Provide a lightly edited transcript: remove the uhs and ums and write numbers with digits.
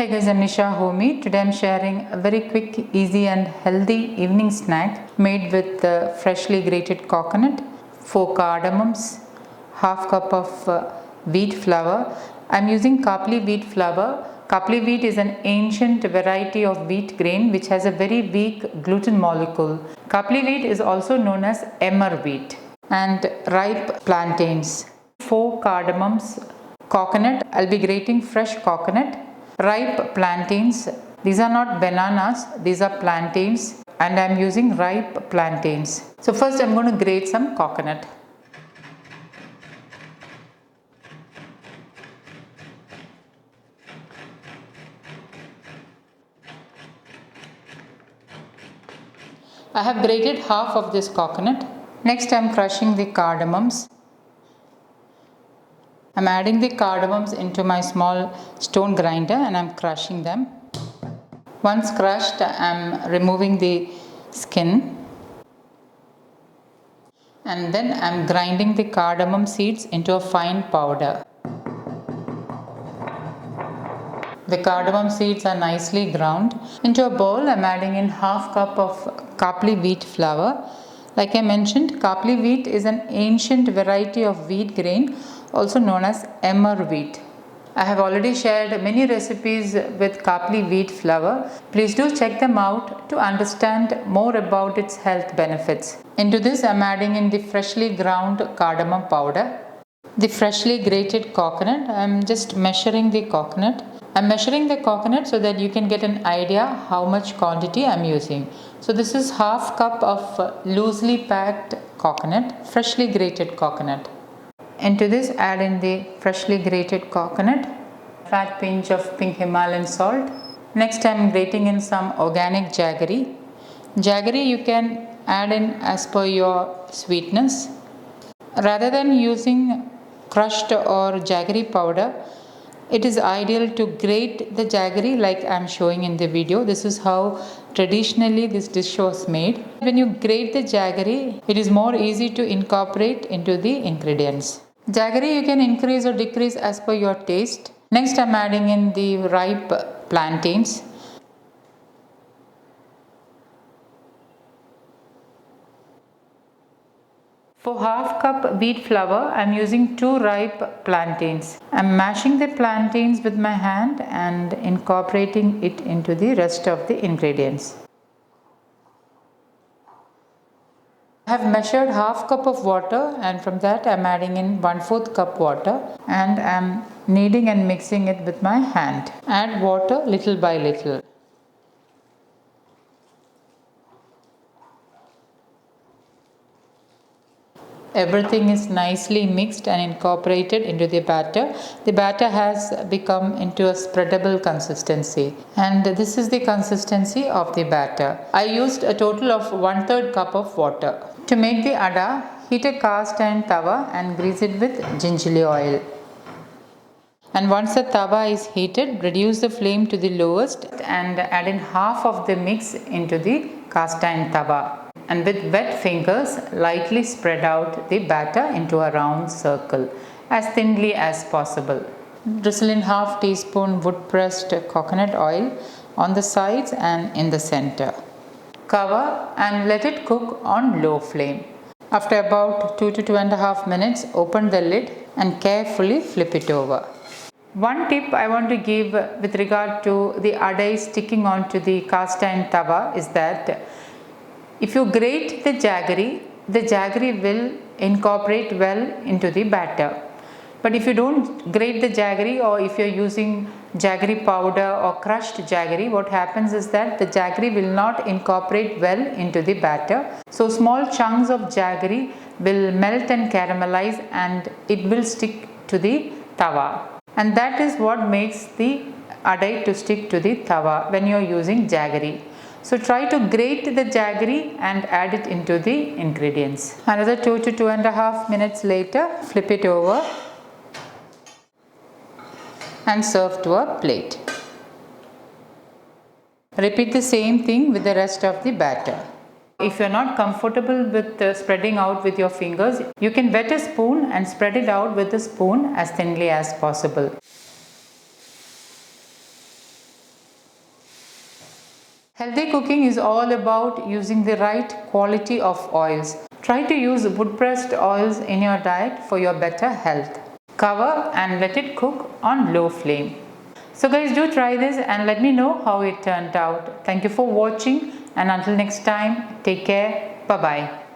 Hey guys, I'm Nisa Homey. Today I'm sharing a very quick, easy and healthy evening snack made with freshly grated coconut, 4 cardamoms, half cup of wheat flour. I'm using khapli wheat flour. Khapli wheat is an ancient variety of wheat grain which has a very weak gluten molecule. Khapli wheat is also known as emmer wheat. And ripe plantains, 4 cardamoms, coconut. I'll be grating fresh coconut. Ripe plantains, these are not bananas, these are plantains, and I'm using ripe plantains. So first I'm going to grate some coconut. I have grated half of this coconut. Next I'm crushing the cardamoms. I'm adding the cardamoms into my small stone grinder and I'm crushing them. Once crushed, I'm removing the skin and then I'm grinding the cardamom seeds into a fine powder. The cardamom seeds are nicely ground. Into a bowl, I'm adding in half cup of khapli wheat flour. Like I mentioned, khapli wheat is an ancient variety of wheat grain, also known as emmer wheat. I have already shared many recipes with khapli wheat flour. Please do check them out to understand more about its health benefits. Into this, I am adding in the freshly ground cardamom powder, the freshly grated coconut. I am just measuring the coconut. I am measuring the coconut so that you can get an idea how much quantity I am using. So this is half cup of loosely packed coconut, freshly grated coconut. Into this, add in the freshly grated coconut, fat pinch of pink Himalayan salt. Next, I am grating in some organic jaggery. Jaggery you can add in as per your sweetness. Rather than using crushed or jaggery powder, it is ideal to grate the jaggery like I am showing in the video. This is how traditionally this dish was made. When you grate the jaggery, it is more easy to incorporate into the ingredients. Jaggery you can increase or decrease as per your taste. Next I am adding in the ripe plantains. For half cup wheat flour, I am using 2 ripe plantains. I am mashing the plantains with my hand and incorporating it into the rest of the ingredients. I have measured half cup of water and from that I am adding in 1/4 cup water and I am kneading and mixing it with my hand. Add water little by little. Everything is nicely mixed and incorporated into the batter. The batter has become into a spreadable consistency and this is the consistency of the batter. I used a total of 1/3 cup of water. To make the adai, heat a cast iron tawa and grease it with gingerly oil. And once the tawa is heated, reduce the flame to the lowest and add in half of the mix into the cast iron tawa. And with wet fingers, lightly spread out the batter into a round circle as thinly as possible. Drizzle in half teaspoon wood pressed coconut oil on the sides and in the center. Cover and let it cook on low flame. After about 2 to 2.5 minutes, open the lid and carefully flip it over. One tip I want to give with regard to the adai sticking onto the cast iron tawa is that if you grate the jaggery will incorporate well into the batter. But if you don't grate the jaggery or if you are using jaggery powder or crushed jaggery, what happens is that the jaggery will not incorporate well into the batter. So small chunks of jaggery will melt and caramelize and it will stick to the tawa. And that is what makes the adai to stick to the tawa when you are using jaggery. So try to grate the jaggery and add it into the ingredients. Another 2 to 2.5 minutes later, flip it over and serve to a plate. Repeat the same thing with the rest of the batter. If you are not comfortable with spreading out with your fingers, you can wet a spoon and spread it out with the spoon as thinly as possible. Healthy cooking is all about using the right quality of oils. Try to use wood pressed oils in your diet for your better health. Cover and let it cook on low flame. So guys, do try this and let me know how it turned out. Thank you for watching, and until next time, take care. Bye bye.